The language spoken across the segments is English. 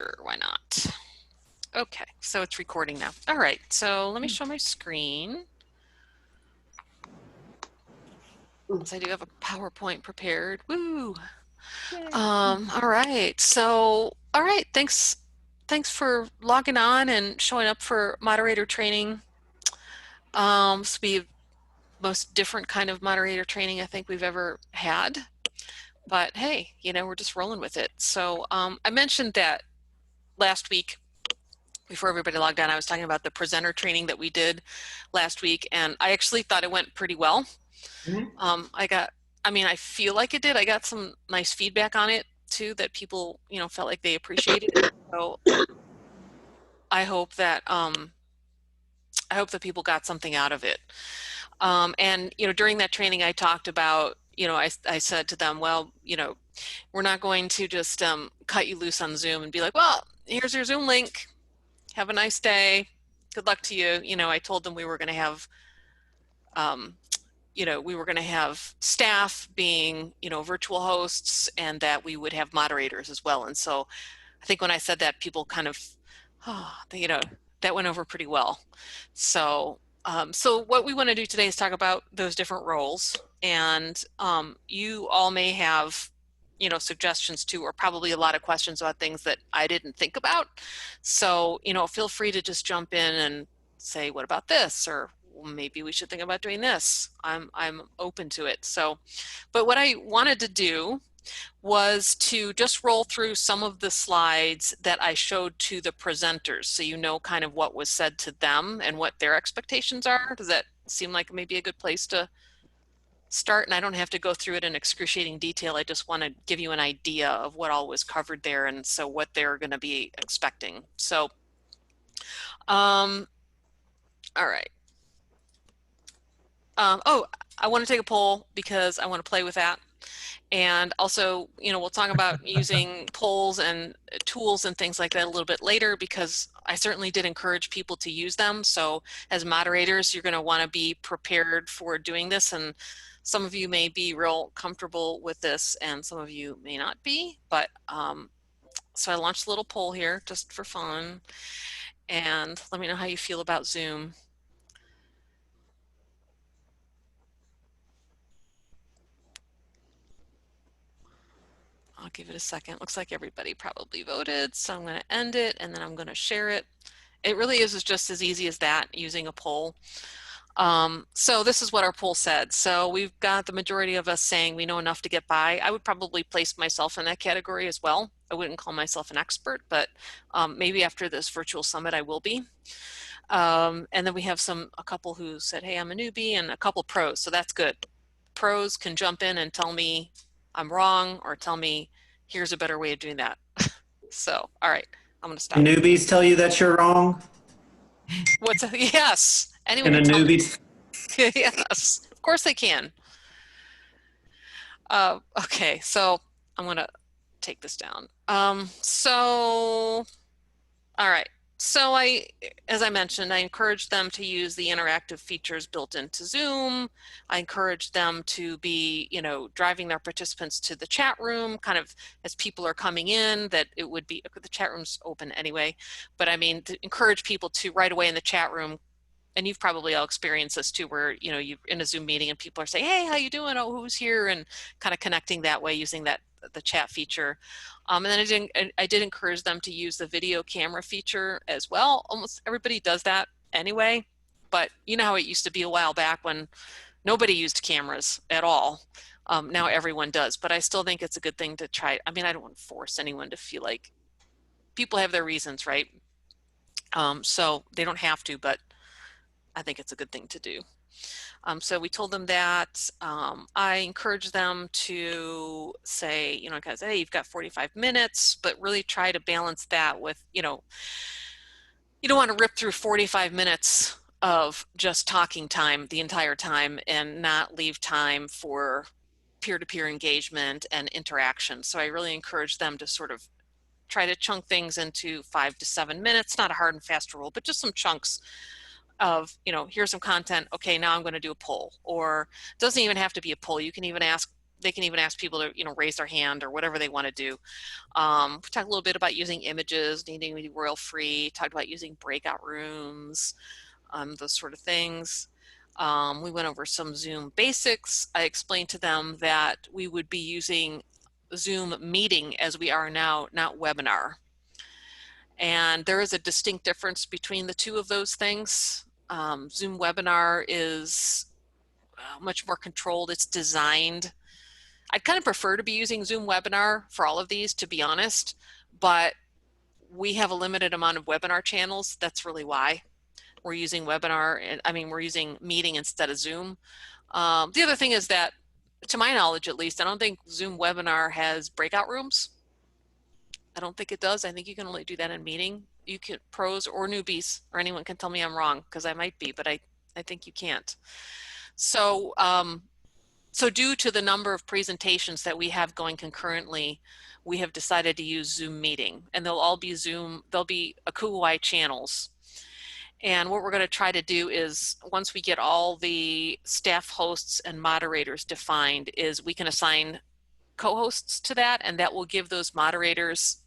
Sure, why not? Okay, so it's recording now. All right, so let me show my screen. So I do have a PowerPoint prepared. Woo! All right, so thanks for logging on and showing up for moderator training. This will be the most different kind of moderator training I think we've ever had. But hey, you know, we're just rolling with it. So I mentioned that last week before everybody logged on, I was talking about the presenter training that we did last week, and I actually thought it went pretty well. I feel like it did. I got some nice feedback on it too, that people, you know, felt like they appreciated it. So I hope that people got something out of it. And you know, during that training, I talked about, you know, I said to them, well, you know, we're not going to just cut you loose on Zoom and be like, well, here's your Zoom link. Have a nice day. Good luck to you. You know, I told them we were going to have, you know, we were going to have staff being, you know, virtual hosts, and that we would have moderators as well. And so I think when I said that, people kind of, you know, that went over pretty well. So, so what we want to do today is talk about those different roles, and you all may have, you know, suggestions too, or probably a lot of questions about things that I didn't think about. So, you know, feel free to just jump in and say, what about this? Or well, maybe we should think about doing this. I'm open to it. So, but what I wanted to do was to just roll through some of the slides that I showed to the presenters, so you know kind of what was said to them and what their expectations are. Does that seem like maybe a good place to start? And I don't have to go through it in excruciating detail. I just want to give you an idea of what all was covered there, and so what they're going to be expecting. So, all right. Oh, I want to take a poll because I want to play with that. And also, you know, we'll talk about using polls and tools and things like that a little bit later, because I certainly did encourage people to use them. So as moderators, you're going to want to be prepared for doing this. And some of you may be real comfortable with this and some of you may not be. But so I launched a little poll here just for fun. And let me know how you feel about Zoom. I'll give it a second. Looks like everybody probably voted, so I'm going to end it and then I'm going to share it. It really is just as easy as that, using a poll. So this is what our poll said. So we've got the majority of us saying we know enough to get by. I would probably place myself in that category as well. I wouldn't call myself an expert, but maybe after this virtual summit I will be. And then we have a couple who said, hey, I'm a newbie, and a couple pros, so that's good. Pros can jump in and tell me I'm wrong, or tell me here's a better way of doing that. So, all right, I'm gonna stop. Newbies tell you that you're wrong? Yes, anyone And a can tell me. newbie? Yes, of course they can. Okay, so I'm gonna take this down. All right. So as I mentioned, I encouraged them to use the interactive features built into Zoom. I encouraged them to be, you know, driving their participants to the chat room, kind of as people are coming in, that it would be, the chat room's open anyway, but I mean, to encourage people to right away in the chat room. And you've probably all experienced this too, where, you know, you're in a Zoom meeting and people are saying, hey, how you doing? Oh, who's here? And kind of connecting that way using the chat feature. And then I did encourage them to use the video camera feature as well. Almost everybody does that anyway, but you know how it used to be a while back when nobody used cameras at all. Now everyone does, but I still think it's a good thing to try. I mean, I don't want to force anyone to feel like, people have their reasons, right? So they don't have to, but I think it's a good thing to do. So we told them that. I encouraged them to say, you know, guys, hey, you've got 45 minutes, but really try to balance that with, you know, you don't want to rip through 45 minutes of just talking time the entire time and not leave time for peer-to-peer engagement and interaction. So I really encourage them to sort of try to chunk things into 5 to 7 minutes, not a hard and fast rule, but just some chunks of, you know, here's some content. Okay, now I'm going to do a poll. Or it doesn't even have to be a poll. You can even ask they can even ask people to, raise their hand or whatever they want to do. We talked a little bit about using images, needing to be royal free, talked about using breakout rooms, those sort of things. We went over some Zoom basics. I explained to them that we would be using Zoom meeting as we are now, not webinar. And there is a distinct difference between the two of those things. Zoom webinar is much more controlled. It's designed. I'd kind of prefer to be using Zoom webinar for all of these, to be honest, but we have a limited amount of webinar channels. That's really why we're using webinar. And I mean, we're using meeting instead of Zoom. The other thing is that, to my knowledge at least, I don't think Zoom webinar has breakout rooms. I don't think it does. I think you can only do that in meeting. You can, pros or newbies, or anyone can tell me I'm wrong, because I might be, but I think you can't. So, so due to the number of presentations that we have going concurrently, we have decided to use Zoom meeting, and they'll all be Zoom, they'll be ACUHO channels. And what we're going to try to do is, once we get all the staff hosts and moderators defined, is we can assign co-hosts to that, and that will give those moderators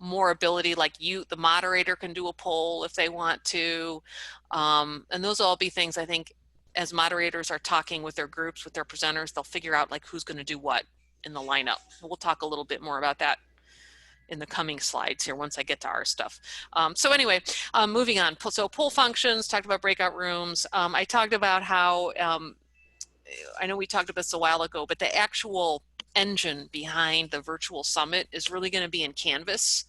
more ability. Like you, the moderator, can do a poll if they want to, and those will all be things, I think, as moderators are talking with their groups, with their presenters, they'll figure out like who's going to do what in the lineup. We'll talk a little bit more about that in the coming slides here once I get to our stuff. So anyway, moving on. So poll functions, talked about breakout rooms. I talked about how, I know we talked about this a while ago, but the actual engine behind the virtual summit is really going to be in Canvas.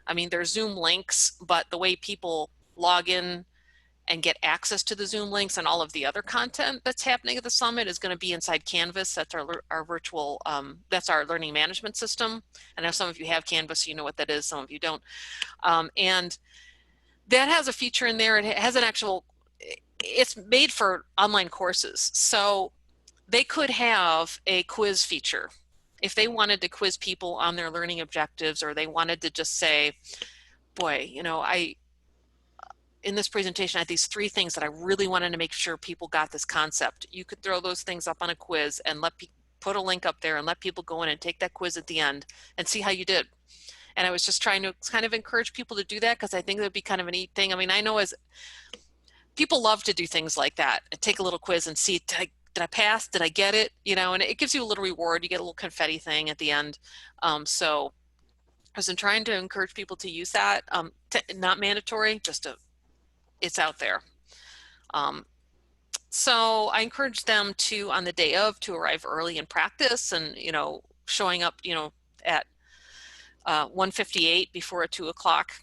I mean, there's Zoom links, but the way people log in and get access to the Zoom links and all of the other content that's happening at the summit is going to be inside Canvas. That's our virtual, that's our learning management system. I know some of you have Canvas, so you know what that is, some of you don't. And that has a feature in there. It has an actual, it's made for online courses. So they could have a quiz feature. If they wanted to quiz people on their learning objectives, or they wanted to just say, boy, in this presentation, I had these 3 things that I really wanted to make sure people got this concept. You could throw those things up on a quiz and put a link up there and let people go in and take that quiz at the end and see how you did. And I was just trying to kind of encourage people to do that, because I think it would be kind of a neat thing. I mean, I know as people love to do things like that, and take a little quiz and see, did I pass? Did I get it? And it gives you a little reward. You get a little confetti thing at the end. So I was trying to encourage people to use that. Not mandatory, just it's out there. So I encourage them to, on the day of, to arrive early and practice, and showing up at 1:58 before a 2 o'clock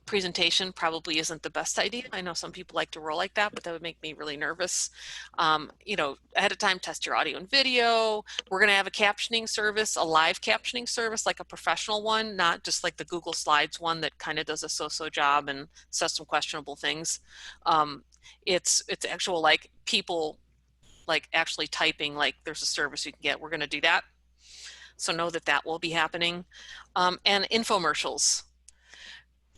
presentation probably isn't the best idea. I know some people like to roll like that, but that would make me really nervous. Ahead of time, test your audio and video. We're going to have a captioning service, a live captioning service, like a professional one, not just like the Google Slides one that kind of does a so-so job and says some questionable things. It's actual, like, people like actually typing, like there's a service you can get. We're going to do that. So know that that will be happening. And infomercials.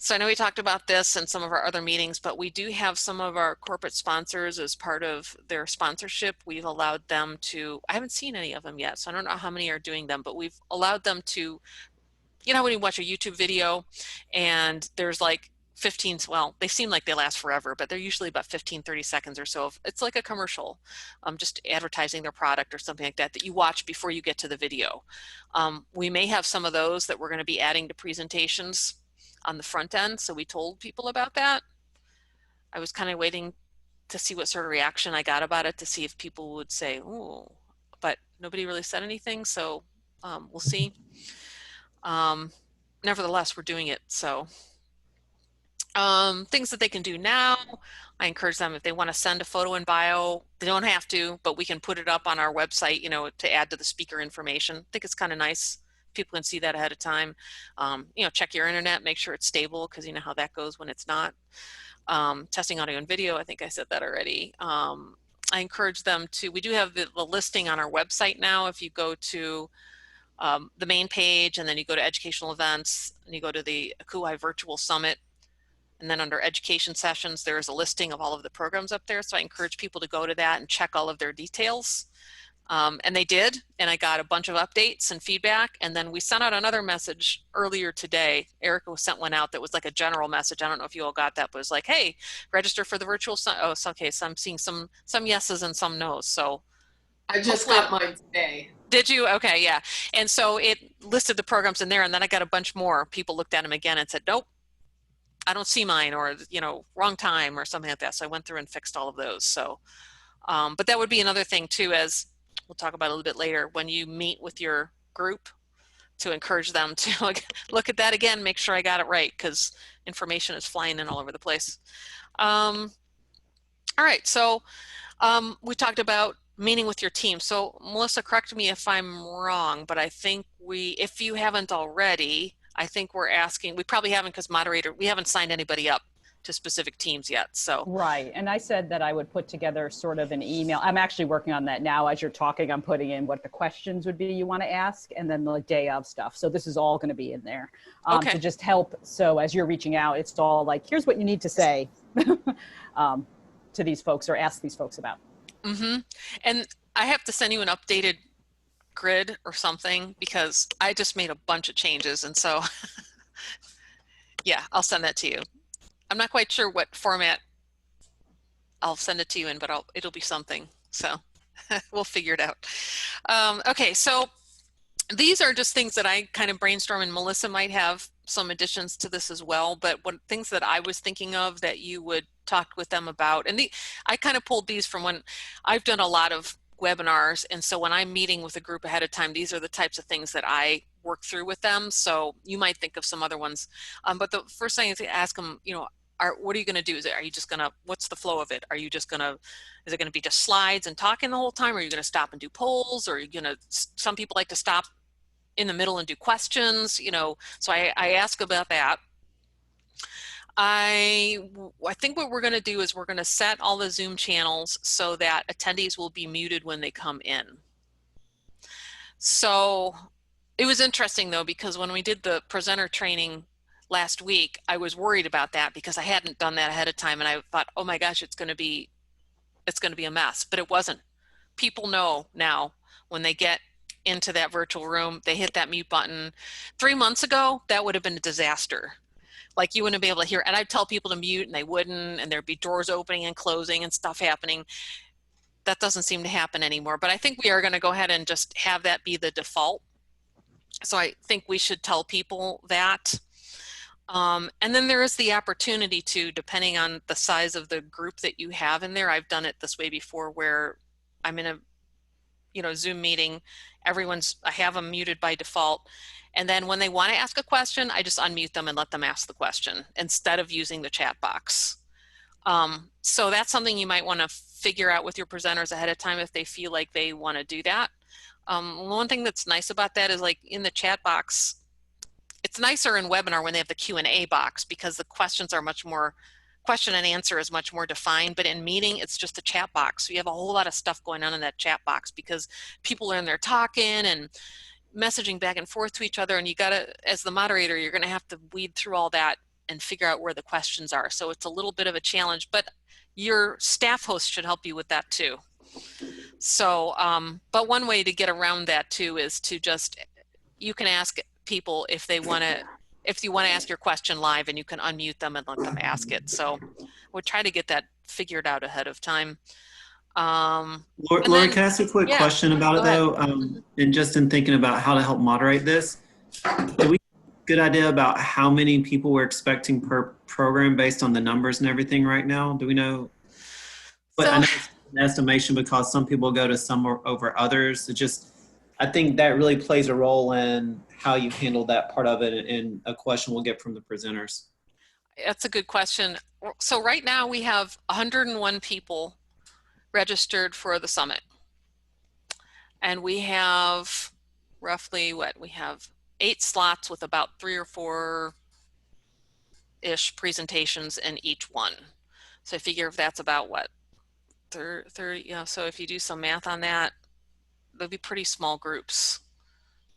So I know we talked about this in some of our other meetings, but we do have some of our corporate sponsors as part of their sponsorship. We've allowed them to, I haven't seen any of them yet, so I don't know how many are doing them, but we've allowed them to, when you watch a YouTube video and there's like 15, well, they seem like they last forever, but they're usually about 15, 30 seconds or so. It's like a commercial, just advertising their product or something like that, that you watch before you get to the video. We may have some of those that we're going to be adding to presentations on the front end. So we told people about that. I was kind of waiting to see what sort of reaction I got about it, to see if people would say, "Ooh," but nobody really said anything. So we'll see. Nevertheless, we're doing it. So things that they can do now, I encourage them, if they want to send a photo and bio, they don't have to, but we can put it up on our website, to add to the speaker information. I think it's kind of nice. People can see that ahead of time. Check your internet, make sure it's stable, because you know how that goes when it's not. Testing audio and video, I think I said that already. I encourage them to, we do have the listing on our website now. If you go to the main page, and then you go to educational events, and you go to the ACUHO Virtual Summit, And then under education sessions, there's a listing of all of the programs up there. So I encourage people to go to that and check all of their details. And they did, and I got a bunch of updates and feedback. And then we sent out another message earlier today. Erica sent one out that was like a general message. I don't know if you all got that, but it was like, hey, register for the virtual. Oh, okay. So I'm seeing some yeses and some nos. So I just got mine today. did you? Okay, yeah. And so it listed the programs in there, and then I got a bunch more. People looked at them again and said, nope, I don't see mine, or, you know, wrong time or something like that. So I went through and fixed all of those. So, but that would be another thing too, as we'll talk about a little bit later, when you meet with your group, to encourage them to look at that again, make sure I got it right, because information is flying in all over the place. All right, so we talked about meeting with your team. So Melissa, correct me if I'm wrong, but I think if you haven't already, I think we're asking, we probably haven't, because moderator, we haven't signed anybody up to specific teams yet. So right. And I said that I would put together sort of an email. I'm actually working on that now. As you're talking, I'm putting in what the questions would be you want to ask, and then the day of stuff. So this is all going to be in there okay. to just help. So as you're reaching out, it's all like, here's what you need to say to these folks or ask these folks about. Mm-hmm. And I have to send you an updated grid or something, because I just made a bunch of changes. And so yeah, I'll send that to you. I'm not quite sure what format I'll send it to you in, but it'll be something. So we'll figure it out. Okay, so these are just things that I kind of brainstorm, and Melissa might have some additions to this as well. But things that I was thinking of that you would talk with them about, and I kind of pulled these from when I've done a lot of webinars, and so when I'm meeting with a group ahead of time, these are the types of things that I work through with them. So you might think of some other ones, but the first thing is to ask them, you know, what are you going to do? Are you just going to, what's the flow of it? Are you just going to, is it going to be just slides and talking the whole time? Or are you going to stop and do polls? Or are you going to, some people like to stop in the middle and do questions, you know, so I ask about that. I think what we're going to do is we're going to set all the Zoom channels so that attendees will be muted when they come in. So it was interesting though, because when we did the presenter training last week, I was worried about that because I hadn't done that ahead of time, and I thought, oh my gosh, it's going to be a mess, but it wasn't. People know now when they get into that virtual room, they hit that mute button. 3 months ago, that would have been a disaster. Like, you wouldn't be able to hear, and I'd tell people to mute and they wouldn't, and there'd be doors opening and closing and stuff happening. That doesn't seem to happen anymore, but I think we are going to go ahead and just have that be the default. So I think we should tell people that. And then there is the opportunity to, depending on the size of the group that you have in there, I've done it this way before, where I'm in a, you know, Zoom meeting, I have them muted by default. And then when they want to ask a question, I just unmute them and let them ask the question instead of using the chat box. So that's something you might want to figure out with your presenters ahead of time if they feel like they want to do that. One thing that's nice about that is, like, in the chat box, it's nicer in webinar when they have the Q&A box, because the questions are much more, question and answer is much more defined, but in meeting, it's just a chat box. So you have a whole lot of stuff going on in that chat box because people are in there talking and messaging back and forth to each other, and you gotta, as the moderator, you're gonna have to weed through all that and figure out where the questions are. So it's a little bit of a challenge, but your staff host should help you with that too. So, but one way to get around that too is to just, you can ask people if they want to, if you want to ask your question live, and you can unmute them and let them ask it. So we'll try to get that figured out ahead of time. Lori, can I ask a quick question about it though? And just in thinking about how to help moderate this, do we have a good idea about how many people we're expecting per program based on the numbers and everything right now? Do we know? But I know it's an estimation because some people go to some over others. It just, I think that really plays a role in how you handle that part of it, and a question we'll get from the presenters. That's a good question. So right now we have 101 people registered for the summit. And we have roughly, we have 8 slots with about 3 or 4-ish presentations in each one. So I figure if that's about 30, you know, so if you do some math on that, they'll be pretty small groups.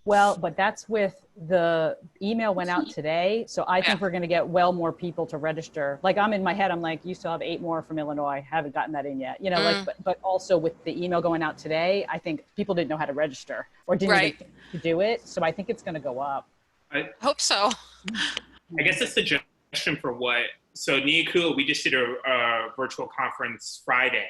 Well, but that's with the email went out today. So I think we're going to get well more people to register. Like I'm in my head, I'm like, you still have 8 more from Illinois. Haven't gotten that in yet. You know, like, but also with the email going out today, I think people didn't know how to register or didn't even think to do it. So I think it's going to go up. I hope so. I guess a suggestion for what, so ACUHO, we just did a virtual conference Friday.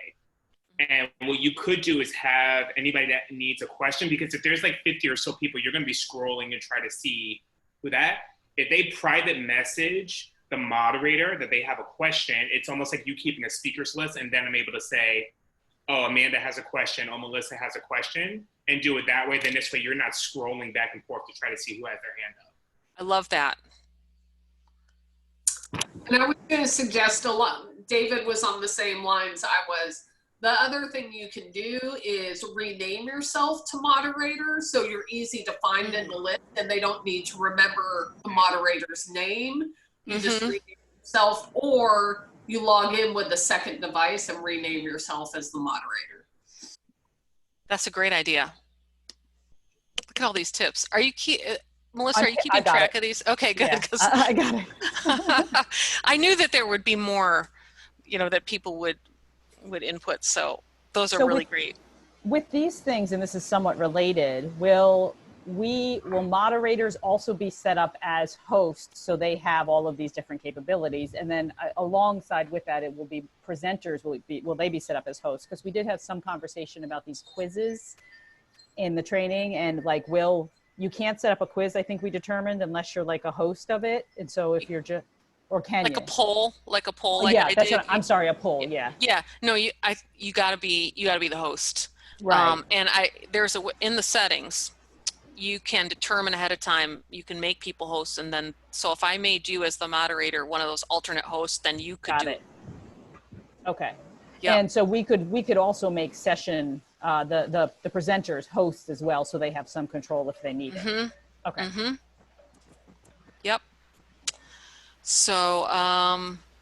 And what you could do is have anybody that needs a question, because if there's like 50 or so people, you're going to be scrolling and try to see who that. If they private message the moderator that they have a question, it's almost like you keeping a speakers list, and then I'm able to say, oh, Amanda has a question, oh, Melissa has a question, and do it that way. Then this way you're not scrolling back and forth to try to see who has their hand up. I love that. And I was going to suggest a lot. David was on the same lines I was. The other thing you can do is rename yourself to moderator, so you're easy to find in the list and they don't need to remember the moderator's name. You just rename yourself, or you log in with a second device and rename yourself as the moderator. That's a great idea. Look at all these tips. Are you Melissa, are you keeping track of these? Okay, good. Yeah, I got it. I knew that there would be more, you know, that people would input. So those are really great. With these things, and this is somewhat related, will moderators also be set up as hosts, so they have all of these different capabilities, and then alongside with that, it will be presenters will they be set up as hosts? Because we did have some conversation about these quizzes in the training, and like you can't set up a quiz, I think we determined, unless you're like a host of it. And so if you're just, or can like you? A poll, like a poll. Yeah, that's what I'm sorry, a poll. Yeah. Yeah. No, you gotta be the host. Right. And in the settings, you can determine ahead of time, you can make people hosts. And then, so if I made you as the moderator, one of those alternate hosts, then you could do it. Okay. Yep. And so we could also make session, the presenters hosts as well, so they have some control if they need it. Okay. Yep. So,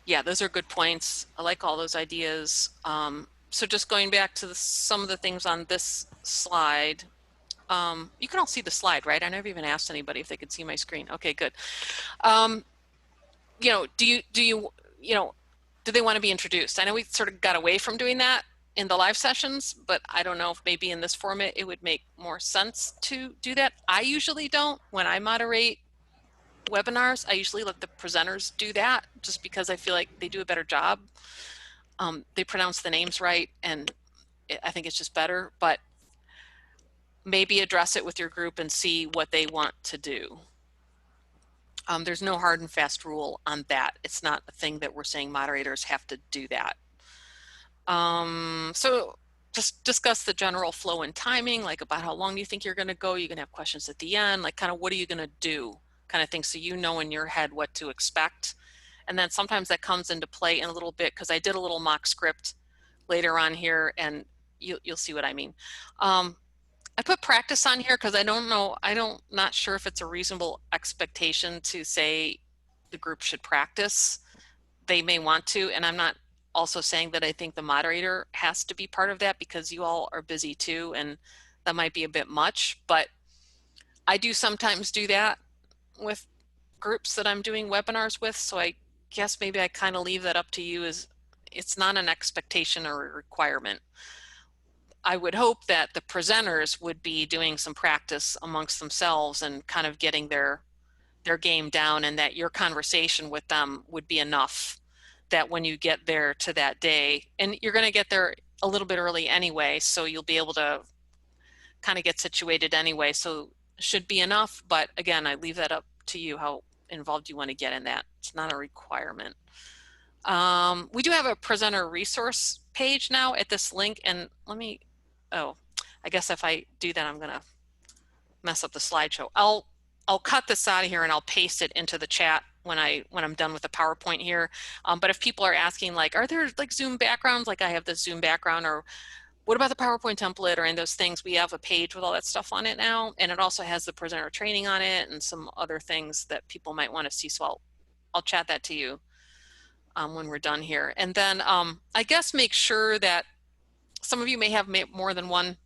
yeah, those are good points. I like all those ideas. So just going back to some of the things on this slide, you can all see the slide, right? I never even asked anybody if they could see my screen. Okay, good. You know, do they want to be introduced? I know we sort of got away from doing that in the live sessions, but I don't know if maybe in this format it would make more sense to do that. I usually don't. When I moderate webinars, I usually let the presenters do that, just because I feel like they do a better job. They pronounce the names right, and I think it's just better. But maybe address it with your group and see what they want to do. There's no hard and fast rule on that. It's not a thing that we're saying moderators have to do that. So just discuss the general flow and timing, like about how long do you think you're going to go? You're going to have questions at the end, like kind of what are you going to do kind of thing, so you know in your head what to expect. And then sometimes that comes into play in a little bit, because I did a little mock script later on here, and you'll see what I mean. I put practice on here because not sure if it's a reasonable expectation to say the group should practice. They may want to, and I'm not also saying that I think the moderator has to be part of that, because you all are busy too, and that might be a bit much. But I do sometimes do that with groups that I'm doing webinars with, so I guess maybe I kind of leave that up to you. As it's not an expectation or a requirement. I would hope that the presenters would be doing some practice amongst themselves and kind of getting their game down, and that your conversation with them would be enough that when you get there to that day, and you're going to get there a little bit early anyway, so you'll be able to kind of get situated anyway, so should be enough. But again, I leave that up to you, how involved you want to get in that. It's not a requirement. We do have a presenter resource page now at this link, and I guess if I do that, I'm going to mess up the slideshow. I'll cut this out of here and I'll paste it into the chat when I'm done with the PowerPoint here. But if people are asking, like, are there like Zoom backgrounds? Like I have this Zoom background, or what about the PowerPoint template, or any of those things? We have a page with all that stuff on it now, and it also has the presenter training on it and some other things that people might want to see. So I'll chat that to you when we're done here. And then I guess make sure that some of you may have more than one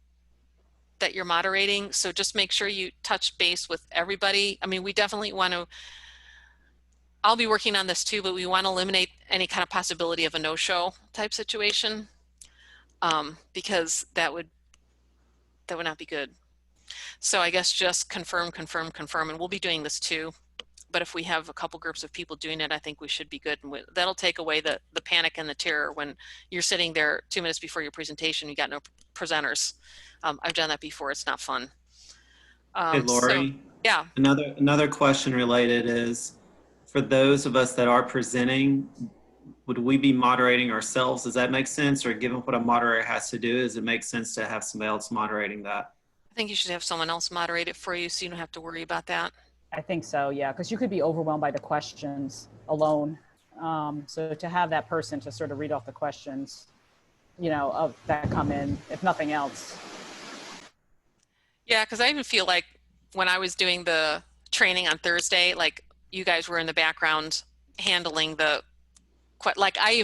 that you're moderating. So just make sure you touch base with everybody. I mean, we definitely want to, I'll be working on this too, but we want to eliminate any kind of possibility of a no-show type situation, because that would not be good. So I guess just confirm, confirm, confirm, and we'll be doing this too. But if we have a couple groups of people doing it, I think we should be good. And that'll take away the panic and the terror when you're sitting there 2 minutes before your presentation, you got no presenters. I've done that before. It's not fun. Hey, Lori. So, yeah. Another question related is, for those of us that are presenting, would we be moderating ourselves? Does that make sense? Or given what a moderator has to do, does it make sense to have somebody else moderating that? I think you should have someone else moderate it for you so you don't have to worry about that. I think so, yeah, because you could be overwhelmed by the questions alone. So to have that person to sort of read off the questions, you know, that come in, if nothing else. Yeah, because I even feel like when I was doing the training on Thursday, like you guys were in the background handling the, like I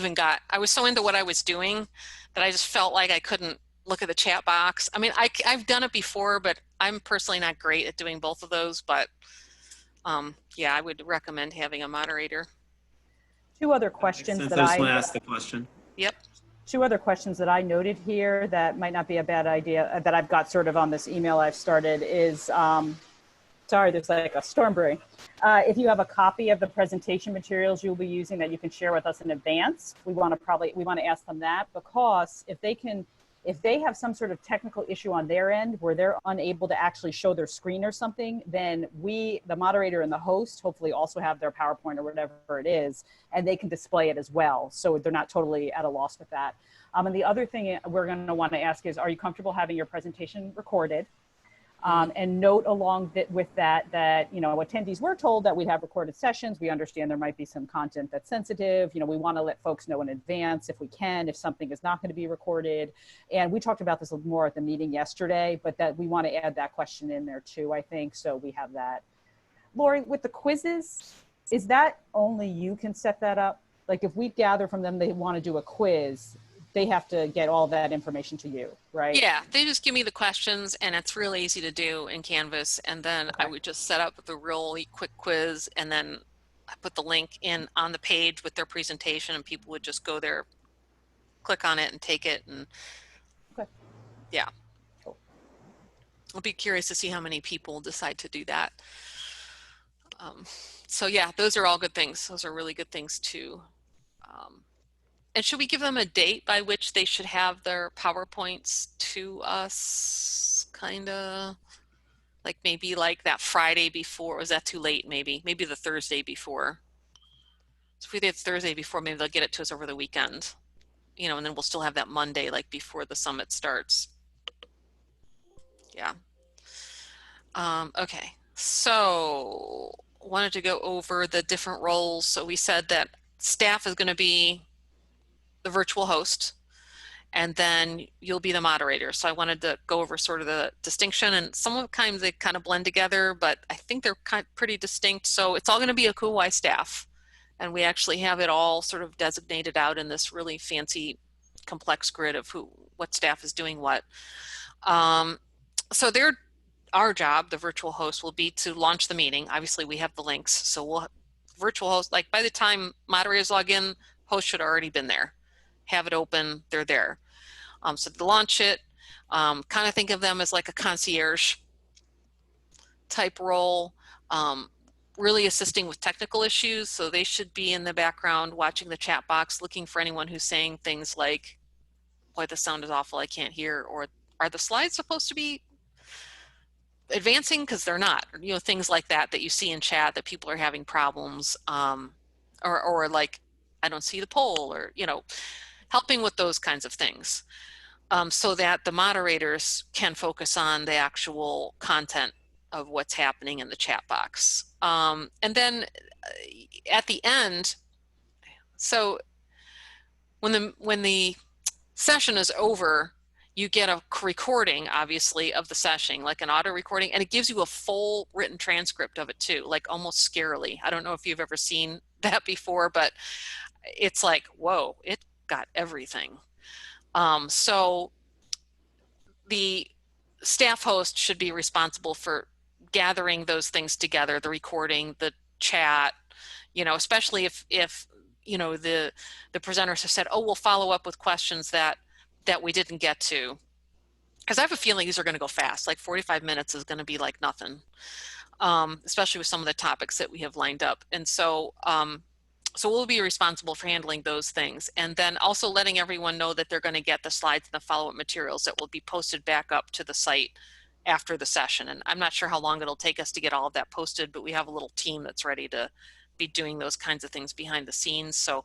was so into what I was doing that I just felt like I couldn't look at the chat box. I mean, I've done it before, but I'm personally not great at doing both of those. But yeah, I would recommend having a moderator. Two other questions that I just want to ask the question. Yep. Two other questions that I noted here that might not be a bad idea that I've got sort of on this email I've started is, sorry, there's like a storm brewing. If you have a copy of the presentation materials you'll be using that you can share with us in advance, we want to ask them that, because if they have some sort of technical issue on their end where they're unable to actually show their screen or something, then we, the moderator and the host, hopefully also have their PowerPoint or whatever it is, and they can display it as well. So they're not totally at a loss with that. And the other thing we're going to want to ask is, are you comfortable having your presentation recorded? And note along with that, you know, attendees were told that we'd have recorded sessions. We understand there might be some content that's sensitive. You know, we want to let folks know in advance if we can, if something is not going to be recorded. And we talked about this a little more at the meeting yesterday, but that we want to add that question in there too, I think. So we have that. Lori, with the quizzes, is that only you can set that up? Like if we gather from them, they want to do a quiz, they have to get all that information to you, right? Yeah, they just give me the questions and it's really easy to do in Canvas. And then I would just set up the really quick quiz and then I put the link in on the page with their presentation and people would just go there, click on it and take it. And yeah, cool. I'll be curious to see how many people decide to do that. So yeah, those are all good things. Those are really good things too. And should we give them a date by which they should have their PowerPoints to us? Kind of like maybe like that Friday before. Was that too late? Maybe the Thursday before. So if we did Thursday before, maybe they'll get it to us over the weekend, you know, and then we'll still have that Monday, like before the summit starts. Yeah. Okay. So wanted to go over the different roles. So we said that staff is going to be the virtual host, and then you'll be the moderator. So I wanted to go over sort of the distinction, and sometimes they kind of blend together, but I think they're kind of pretty distinct. So it's all going to be ACUHO staff, and we actually have it all sort of designated out in this really fancy, complex grid of what staff is doing what. So our job, the virtual host, will be to launch the meeting. Obviously, we have the links, so we'll virtual host. Like by the time moderators log in, host should have already been there. Have it open, they're there. So to launch it, kind of think of them as like a concierge type role, really assisting with technical issues. So they should be in the background watching the chat box, looking for anyone who's saying things like, boy, the sound is awful, I can't hear, or are the slides supposed to be advancing? Because they're not, you know, things like that you see in chat that people are having problems, or like, I don't see the poll, or, you know, helping with those kinds of things, so that the moderators can focus on the actual content of what's happening in the chat box. And then at the end, so when the session is over, you get a recording, obviously, of the session, like an auto recording, and it gives you a full written transcript of it too, like almost scarily. I don't know if you've ever seen that before, but it's like, whoa, it got everything. So the staff host should be responsible for gathering those things together, the recording, the chat, you know, especially if you know, the presenters have said, oh, we'll follow up with questions that we didn't get to. Because I have a feeling these are going to go fast. Like 45 minutes is going to be like nothing, especially with some of the topics that we have lined up. And so, so we'll be responsible for handling those things. And then also letting everyone know that they're going to get the slides and the follow-up materials that will be posted back up to the site after the session. And I'm not sure how long it'll take us to get all of that posted, but we have a little team that's ready to be doing those kinds of things behind the scenes. So,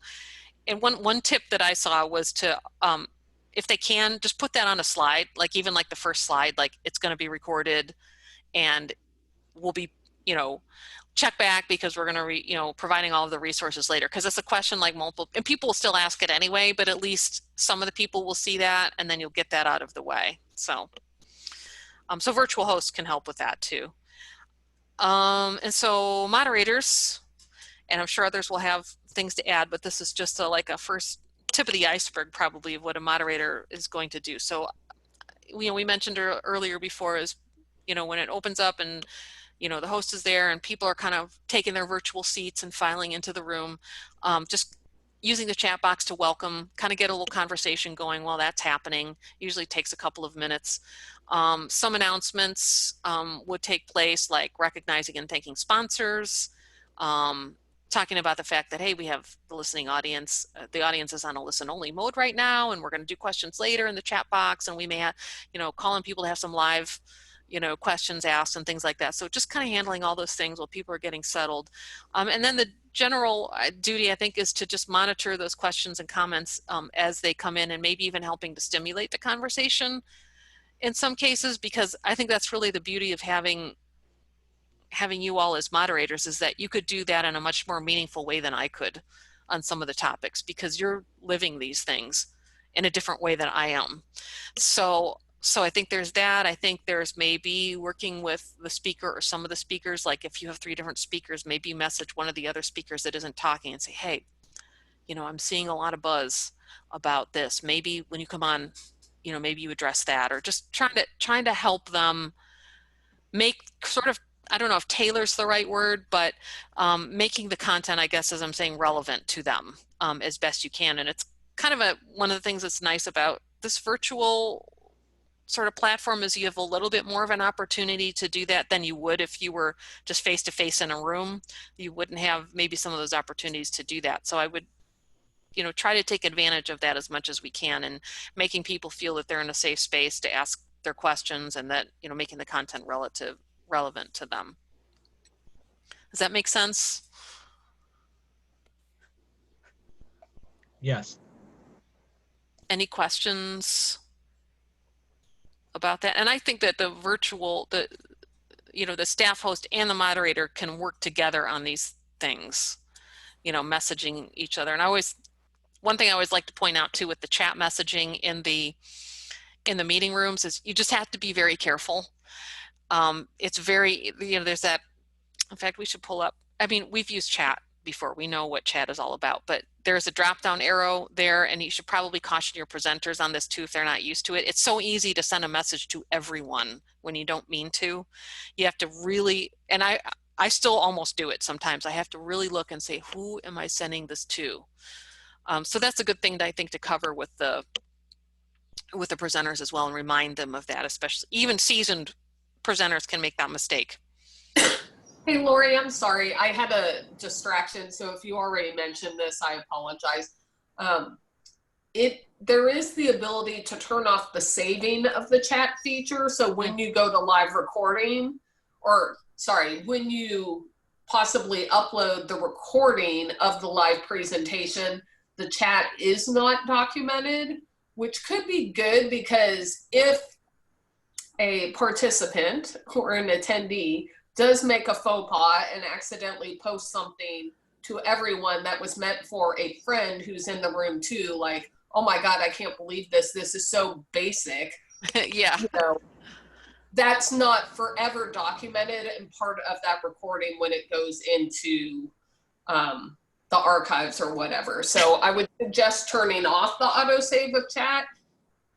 and one tip that I saw was to, if they can, just put that on a slide, like even like the first slide, like it's going to be recorded and we'll be, you know, check back because we're going to, you know, providing all of the resources later. Because it's a question like multiple, and people will still ask it anyway, but at least some of the people will see that and then you'll get that out of the way. So, so virtual hosts can help with that too. And so moderators, and I'm sure others will have things to add, but this is just like a first tip of the iceberg probably of what a moderator is going to do. So, you know, we mentioned earlier before is, you know, when it opens up and, you know, the host is there and people are kind of taking their virtual seats and filing into the room, just using the chat box to welcome, kind of get a little conversation going while that's happening. Usually takes a couple of minutes. Some announcements would take place, like recognizing and thanking sponsors, talking about the fact that, hey, we have the listening audience, the audience is on a listen only mode right now, and we're going to do questions later in the chat box, and we may have, you know, calling people to have some live, you know, questions asked and things like that. So just kind of handling all those things while people are getting settled. And then the general duty, I think, is to just monitor those questions and comments as they come in, and maybe even helping to stimulate the conversation in some cases, because I think that's really the beauty of having you all as moderators, is that you could do that in a much more meaningful way than I could on some of the topics, because you're living these things in a different way than I am. So I think there's that. I think there's maybe working with the speaker or some of the speakers, like if you have 3 different speakers, maybe message one of the other speakers that isn't talking and say, hey, you know, I'm seeing a lot of buzz about this. Maybe when you come on, you know, maybe you address that, or just trying to help them make sort of, I don't know if tailor's the right word, but making the content, I guess, as I'm saying, relevant to them as best you can. And it's kind of one of the things that's nice about this virtual sort of platform is you have a little bit more of an opportunity to do that than you would if you were just face to face in a room. You wouldn't have maybe some of those opportunities to do that. So I would, you know, try to take advantage of that as much as we can, and making people feel that they're in a safe space to ask their questions, and that, you know, making the content relevant to them. Does that make sense? Yes. Any questions about that? And I think that the you know, the staff host and the moderator can work together on these things, you know, messaging each other. And one thing I always like to point out too with the chat messaging in the meeting rooms is you just have to be very careful. It's very, you know, there's that, in fact, we should pull up, I mean, we've used chat before. We know what chat is all about, but there's a drop down arrow there, and you should probably caution your presenters on this too if they're not used to it. It's so easy to send a message to everyone when you don't mean to. You have to really, and I still almost do it sometimes. I have to really look and say, who am I sending this to? So that's a good thing, I think, to cover with the presenters as well, and remind them of that, especially even seasoned presenters can make that mistake. Hey, Lori, I'm sorry. I had a distraction. So if you already mentioned this, I apologize. There is the ability to turn off the saving of the chat feature. So when you go to live recording, or sorry, when you possibly upload the recording of the live presentation, the chat is not documented, which could be good, because if a participant or an attendee does make a faux pas and accidentally post something to everyone that was meant for a friend who's in the room too, like, oh my God, I can't believe this. This is so basic. Yeah. You know, that's not forever documented and part of that recording when it goes into the archives or whatever. So I would suggest turning off the autosave of chat.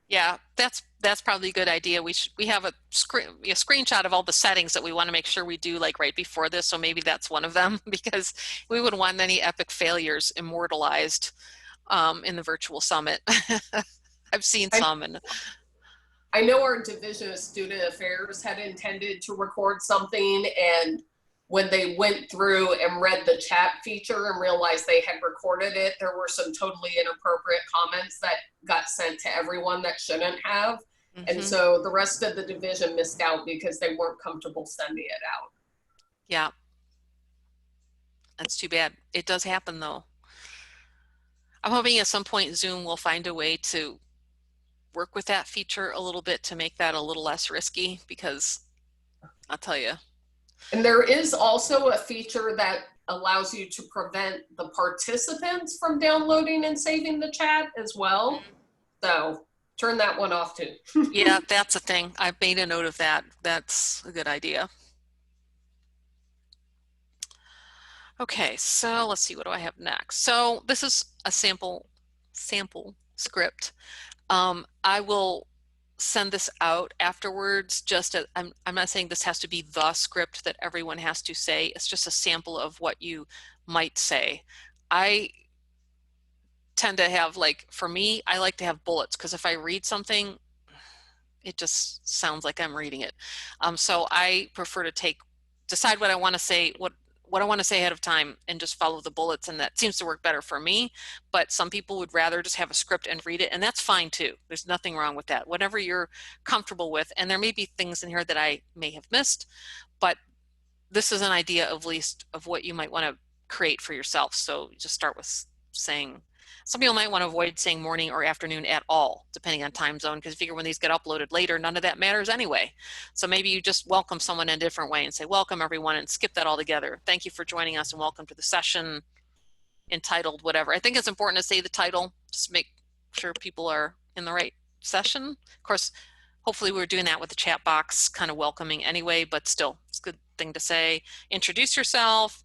Yeah, that's probably a good idea. We have a screenshot of all the settings that we want to make sure we do like right before this. So maybe that's one of them because we wouldn't want any epic failures immortalized in the virtual summit. I've seen some, and I know our Division of Student Affairs had intended to record something, and when they went through and read the chat feature and realized they had recorded it, there were some totally inappropriate comments that got sent to everyone that shouldn't have. And so the rest of the division missed out because they weren't comfortable sending it out. Yeah, that's too bad. It does happen though. I'm hoping at some point Zoom will find a way to work with that feature a little bit to make that a little less risky, because I'll tell you. And there is also a feature that allows you to prevent the participants from downloading and saving the chat as well. So turn that one off too. Yeah, that's a thing. I've made a note of that. That's a good idea. Okay, so let's see, what do I have next? So this is a sample script. I will send this out afterwards. I'm not saying this has to be the script that everyone has to say. It's just a sample of what you might say. I tend to have, like, for me, I like to have bullets, because if I read something, it just sounds like I'm reading it. So I prefer to decide what I want to say, what I want to say ahead of time, and just follow the bullets, and that seems to work better for me. But some people would rather just have a script and read it, and that's fine too. There's nothing wrong with that. Whatever you're comfortable with, and there may be things in here that I may have missed, but this is an idea of least of what you might want to create for yourself. So just start with saying, some people might want to avoid saying morning or afternoon at all, depending on time zone, because figure when these get uploaded later, none of that matters anyway. So maybe you just welcome someone in a different way and say, welcome everyone, and skip that all together. Thank you for joining us and welcome to the session entitled whatever. I think it's important to say the title, just make sure people are in the right session. Of course, hopefully we're doing that with the chat box, kind of welcoming anyway, but still, it's a good thing to say. Introduce yourself.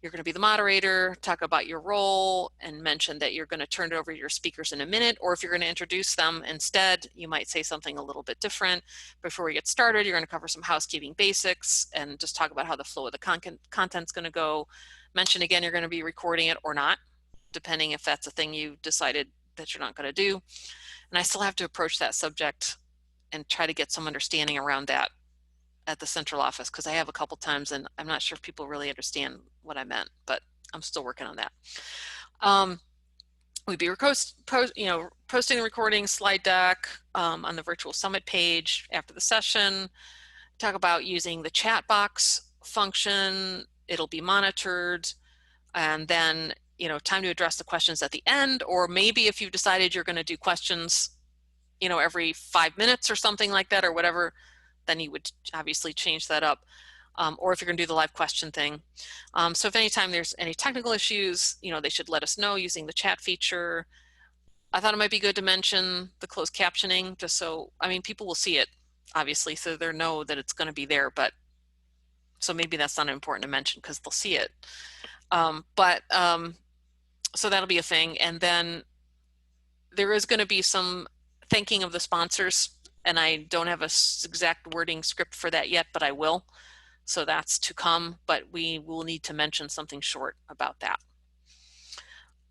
You're going to be the moderator, talk about your role, and mention that you're going to turn it over to your speakers in a minute, or if you're going to introduce them instead, you might say something a little bit different. Before we get started, you're going to cover some housekeeping basics and just talk about how the flow of the content's going to go. Mention again, you're going to be recording it or not, depending if that's a thing you decided that you're not going to do. And I still have to approach that subject and try to get some understanding around that at the central office, because I have a couple times and I'm not sure if people really understand what I meant, but I'm still working on that. We'd be posting the recording slide deck on the virtual summit page after the session. Talk about using the chat box function. It'll be monitored, and then time to address the questions at the end, or maybe if you've decided you're going to do questions every 5 minutes or something like that, or whatever, then you would obviously change that up. Or if you're going to do the live question thing. So if anytime there's any technical issues, they should let us know using the chat feature. I thought it might be good to mention the closed captioning, just so, people will see it, obviously, so they know that it's going to be there, but so maybe that's not important to mention because they'll see it. So that'll be a thing. And then there is going to be some thanking of the sponsors, and I don't have a exact wording script for that yet, but I will. So that's to come, but we will need to mention something short about that.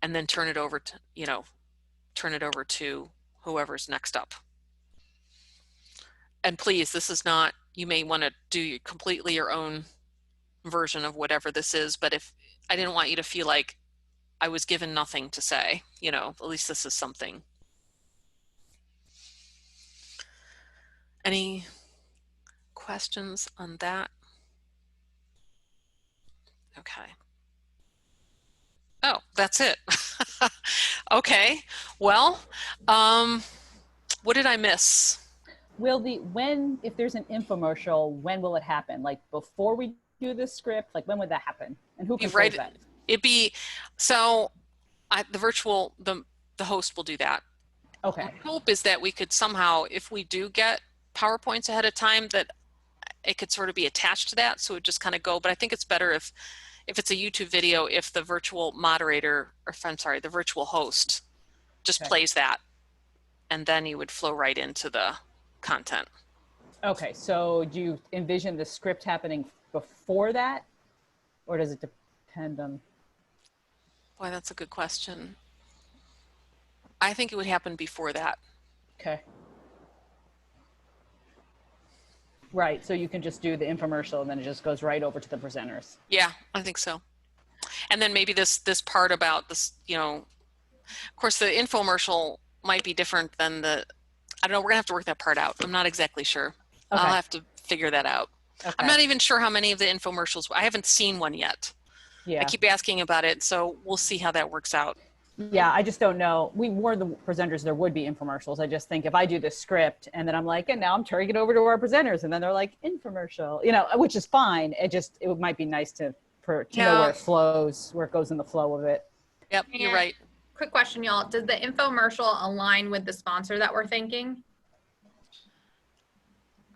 And then turn it over to whoever's next up. And please, this is not, you may want to do completely your own version of whatever this is, but if I didn't want you to feel like I was given nothing to say, at least this is something. Any questions on that? Okay. Oh, that's it. Okay. Well, what did I miss? If there's an infomercial, when will it happen? Like before we do the script, like when would that happen? And who controls that? It'd be, so the host will do that. Okay. My hope is that we could somehow, if we do get PowerPoints ahead of time, that it could sort of be attached to that, so it just kind of go. But I think it's better if it's a YouTube video, if the virtual moderator, or I'm sorry, the virtual host just plays that and then you would flow right into the content. Okay, so do you envision the script happening before that, or does it depend on? Boy, that's a good question. I think it would happen before that. Okay. Right, so you can just do the infomercial and then it just goes right over to the presenters. Yeah, I think so. And then maybe this part about this, you know, of course the infomercial might be different than the, I don't know, we're gonna have to work that part out. I'm not exactly sure. Okay. I'll have to figure that out. Okay. I'm not even sure how many of the infomercials, I haven't seen one yet. Yeah. I keep asking about it, so we'll see how that works out. Yeah, I just don't know. We warned the presenters there would be infomercials. I just think if I do the script and then I'm like, and now I'm turning it over to our presenters, and then they're like, infomercial, you know, which is fine. It might be nice to know where it flows, where it goes in the flow of it. Yep, you're right. Quick question, y'all. Does the infomercial align with the sponsor that we're thinking?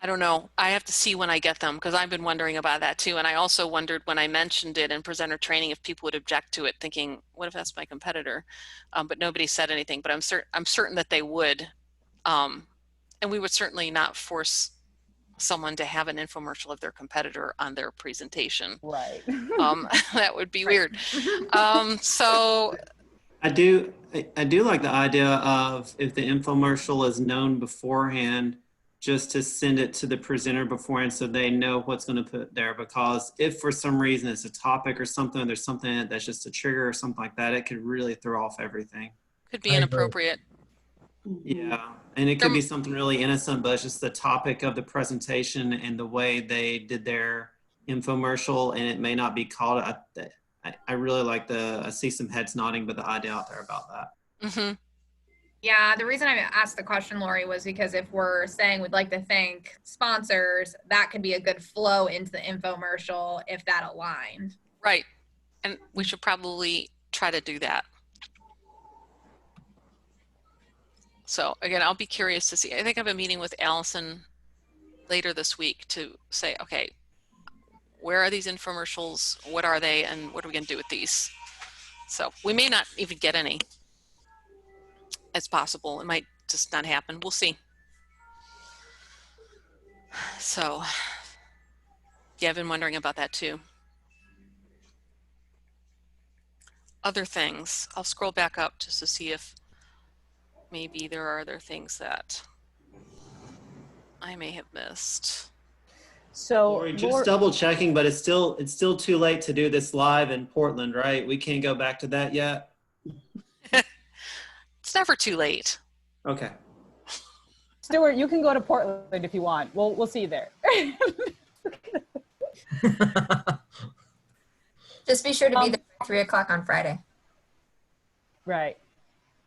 I don't know. I have to see when I get them, because I've been wondering about that too. And I also wondered when I mentioned it in presenter training if people would object to it, thinking, what if that's my competitor? But nobody said anything, but I'm certain that they would. And we would certainly not force someone to have an infomercial of their competitor on their presentation. Right. That would be weird. So I do like the idea of, if the infomercial is known beforehand, just to send it to the presenter beforehand so they know what's going to put there. Because if for some reason it's a topic or something, there's something in it that's just a trigger or something like that, it could really throw off everything. could be inappropriate. Yeah, and it could be something really innocent, but it's just the topic of the presentation and the way they did their infomercial, and it may not be called. I really like I see some heads nodding, but the idea out there about that. Mm-hmm. Yeah, the reason I asked the question, Lori, was because if we're saying we'd like to thank sponsors, that could be a good flow into the infomercial if that aligned. Right. And we should probably try to do that. So again, I'll be curious to see. I think I have a meeting with Allison later this week to say, okay, where are these infomercials? What are they? And what are we going to do with these? So we may not even get any. It's possible. It might just not happen. We'll see. So yeah, I've been wondering about that too. Other things. I'll scroll back up just to see if maybe there are other things that I may have missed. So Lori, just double checking, but it's still too late to do this live in Portland, right? We can't go back to that yet. It's never too late. Okay. Stuart, you can go to Portland if you want. We'll see you there. Just be sure to be there at 3 o'clock on Friday. Right.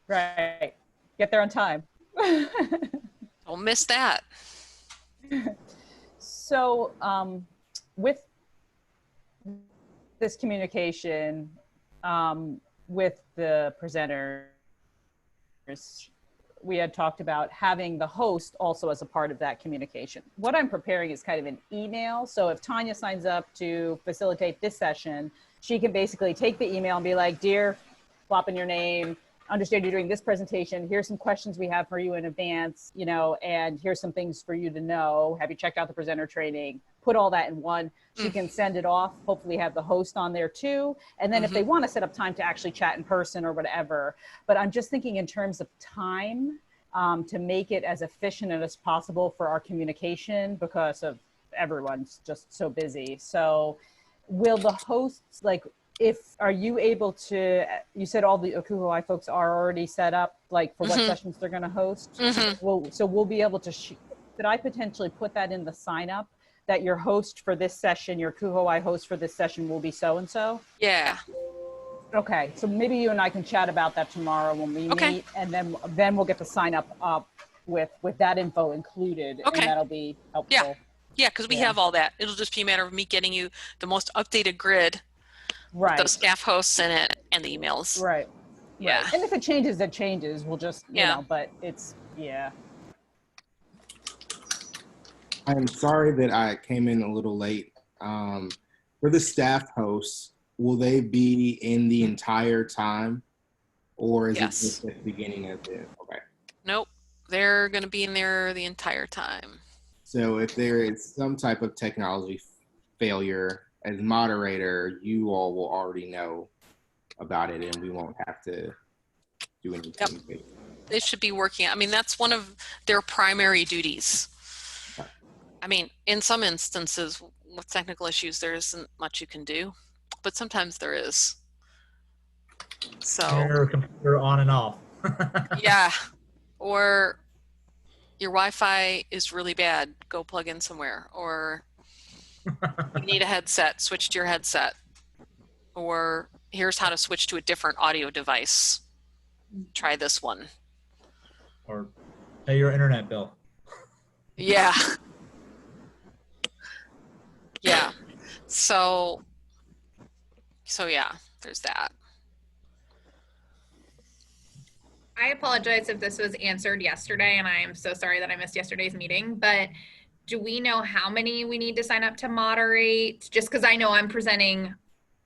Get there on time. Don't miss that. So with this communication with the presenters, we had talked about having the host also as a part of that communication. What I'm preparing is kind of an email. So if Tanya signs up to facilitate this session, she can basically take the email and be like, dear, plop in your name, understand you're doing this presentation. Here's some questions we have for you in advance, you know, and here's some things for you to know. Have you checked out the presenter training? Put all that in one. She can send it off, hopefully have the host on there too. And then if they want to set up time to actually chat in person or whatever, but I'm just thinking in terms of time to make it as efficient as possible for our communication because of everyone's just so busy. So will the hosts, like, are you able to, you said all the ACUHO folks are already set up, like for what sessions they're going to host. So we'll be able to, could I potentially put that in the sign up that your host for this session, your ACUHO host for this session will be so-and-so? Yeah. Okay. So maybe you and I can chat about that tomorrow when we meet, and then we'll get the sign up with that info included. And that'll be helpful. Yeah. Cause we have all that. It'll just be a matter of me getting you the most updated grid. Right. Those staff hosts in it and the emails. Right. Yeah. Right. And if it changes, it changes. We'll just, you know, but it's, I'm sorry that I came in a little late. For the staff hosts, will they be in the entire time, or is it just at the beginning of it? Okay. Nope. they're going to be in there the entire time. So if there is some type of technology failure, as moderator, you all will already know about it, and we won't have to do anything. Yep. They should be working. I mean, that's one of their primary duties. Okay. I mean, in some instances with technical issues, there isn't much you can do, but sometimes there is. So your computer on and off. yeah, or your Wi-Fi is really bad, go plug in somewhere, or you need a headset, switch to your headset, or here's how to switch to a different audio device. Try this one. Or pay your internet bill. Yeah. Yeah. So yeah, there's that. I apologize if this was answered yesterday, and I am so sorry that I missed yesterday's meeting, but do we know how many we need to sign up to moderate? Just because I know I'm presenting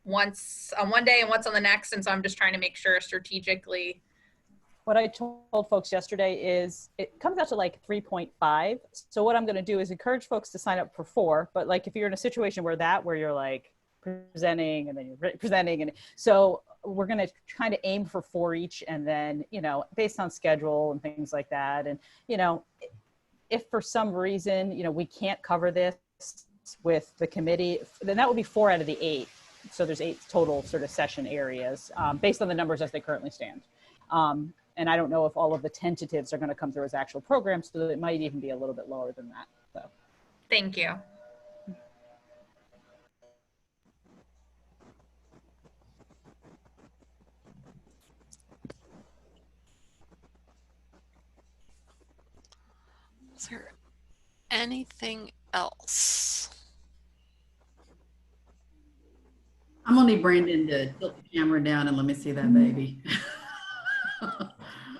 once on one day and once on the next, and so I'm just trying to make sure strategically. What I told folks yesterday is it comes out to like 3.5. So what I'm going to do is encourage folks to sign up for 4. But like if you're in a situation where you're like presenting and then you're presenting, and so we're going to kind of aim for 4 each, and then, you know, based on schedule and things like that. And, you know, if for some reason, you know, we can't cover this with the committee, then that would be 4 out of the 8. So there's 8 total sort of session areas based on the numbers as they currently stand. And I don't know if all of the tentatives are going to come through as actual programs, so it might even be a little bit lower than that. So, thank you. Is there anything else? I'm gonna need Brandon to tilt the camera down and let me see that baby.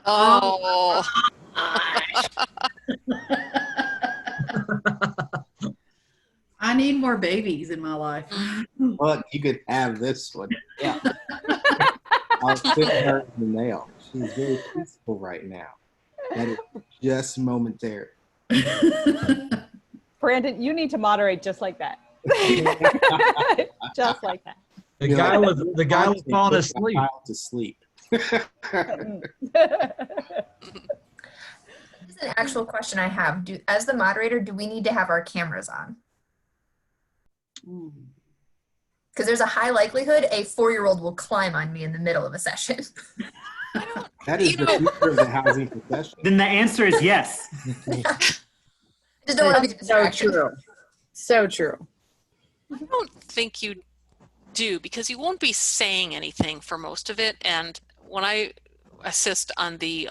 Oh. I need more babies in my life. Look, you could have this one. Yeah. I'll fit her in the nail. She's very peaceful right now. That is just momentary. Brandon, you need to moderate just like that. Just like that. The guy was falling asleep. To sleep. This is an actual question I have. As the moderator, do we need to have our cameras on? Because there's a high likelihood a 4-year-old will climb on me in the middle of a session. That is the future of the housing profession. Then the answer is yes. Just don't want to be a distraction. So true. So true. I don't think you do, because you won't be saying anything for most of it. And when I assist on the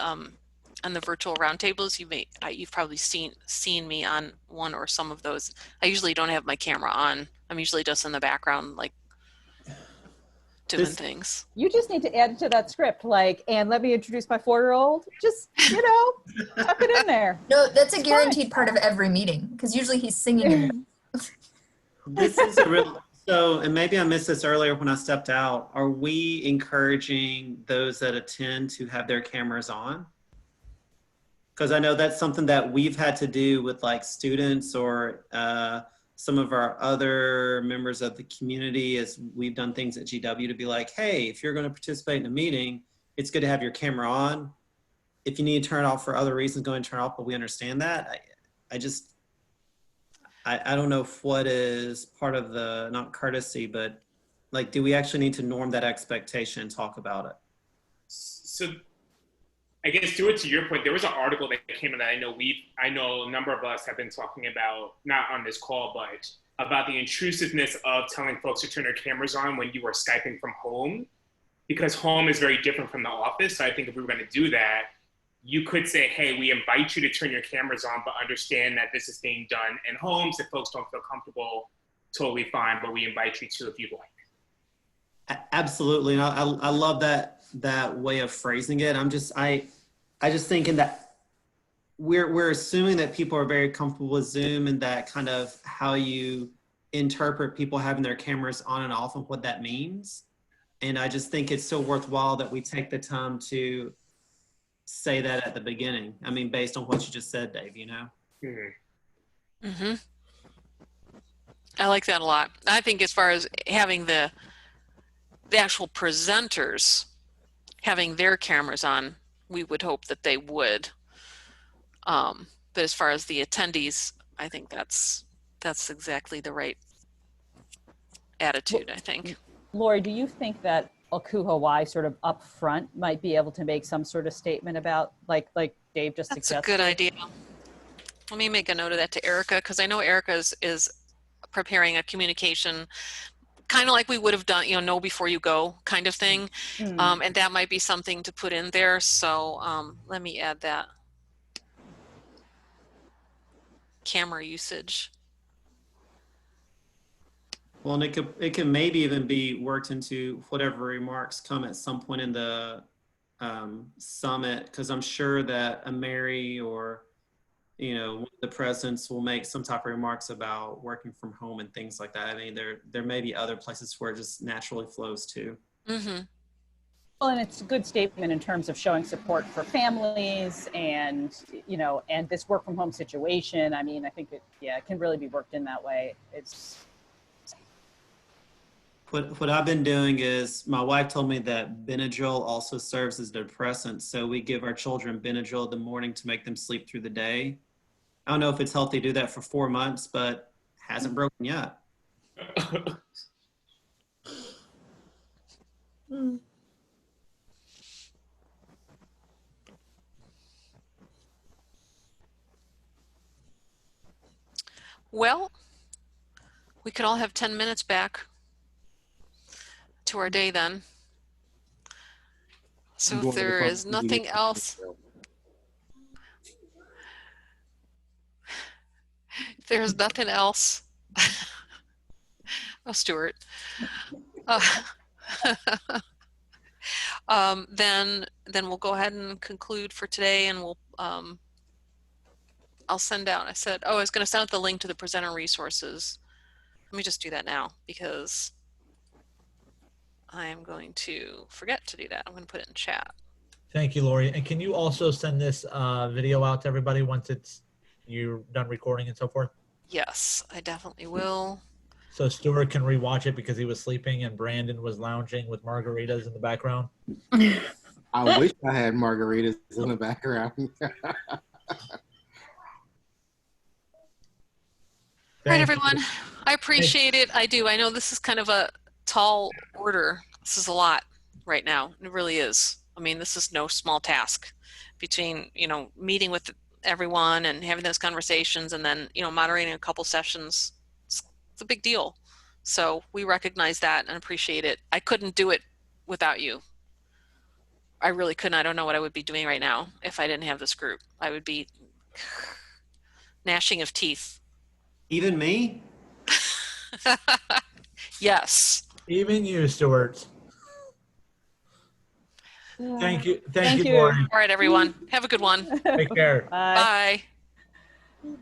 virtual roundtables, you've probably seen me on one or some of those. I usually don't have my camera on. I'm usually just in the background, like doing things. You just need to add it to that script, like, and let me introduce my 4-year-old. Just, you know, tuck it in there. No, that's a guaranteed part of every meeting, because usually he's singing. This is a real, so, and maybe I missed this earlier when I stepped out. Are we encouraging those that attend to have their cameras on? Because I know that's something that we've had to do with like students or some of our other members of the community, as we've done things at GW to be like, hey, if you're going to participate in a meeting, it's good to have your camera on. If you need to turn it off for other reasons, go ahead and turn it off, but we understand that. I don't know if what is part of the, not courtesy, but like, do we actually need to norm that expectation and talk about it? So I guess, Stuart, to your point, there was an article that came in that I know a number of us have been talking about, not on this call, but about the intrusiveness of telling folks to turn their cameras on when you are Skyping from home, because home is very different from the office. So I think if we were going to do that, you could say, hey, we invite you to turn your cameras on, but understand that this is being done in homes. If folks don't feel comfortable, totally fine, but we invite you to if you'd like. Absolutely. And I love that way of phrasing it. I just thinking that we're assuming that people are very comfortable with Zoom, and that kind of how you interpret people having their cameras on and off and what that means. And I just think it's so worthwhile that we take the time to say that at the beginning. I mean, based on what you just said, Dave, you know? Mm-hmm. I like that a lot. I think as far as having the actual presenters having their cameras on, we would hope that they would. But as far as the attendees, I think that's exactly the right attitude, I think. Lori, do you think that ACUHO sort of up front might be able to make some sort of statement about, like Dave just That's suggested? a good idea. Let me make a note of that to Erica, because I know Erica is preparing a communication, kind of like we would have done, know before you go kind of thing. And that might be something to put in there. So let me add that. Camera usage. Well, and it can maybe even be worked into whatever remarks come at some point in the summit, because I'm sure that a Mary or one of the presidents will make some type of remarks about working from home and things like that. I mean, there may be other places where it just naturally flows to. Mm-hmm. Well, and it's a good statement in terms of showing support for families and, and this work from home situation. I mean, I think it can really be worked in that way. What I've been doing is, my wife told me that Benadryl also serves as a depressant. So we give our children Benadryl in the morning to make them sleep through the day. I don't know if it's healthy to do that for 4 months, but hasn't broken yet. Well, we could all have 10 minutes back to our day then. So if there is nothing else, if there's nothing else, oh, Stuart, then we'll go ahead and conclude for today, and we'll I'll send out. I was going to send out the link to the presenter resources. Let me just do that now, because I am going to forget to do that. I'm going to put it in chat. Thank you, Lori. And can you also send this video out to everybody once you're done recording and so forth? Yes, I definitely will. So Stuart can rewatch it because he was sleeping and Brandon was lounging with margaritas in the background. I wish I had margaritas in the background. All right, everyone. I appreciate it. I do. I know this is kind of a tall order. This is a lot right now. It really is. I mean, this is no small task between, meeting with everyone and having those conversations and then, moderating a couple sessions. It's a big deal. So we recognize that and appreciate it. I couldn't do it without you. I really couldn't. I don't know what I would be doing right now if I didn't have this group. I would be gnashing of teeth. Even me? Yes. Even you, Stuart. Thank you. Thank you, Lori. All right, everyone. Have a good one. Take care. Bye. Bye.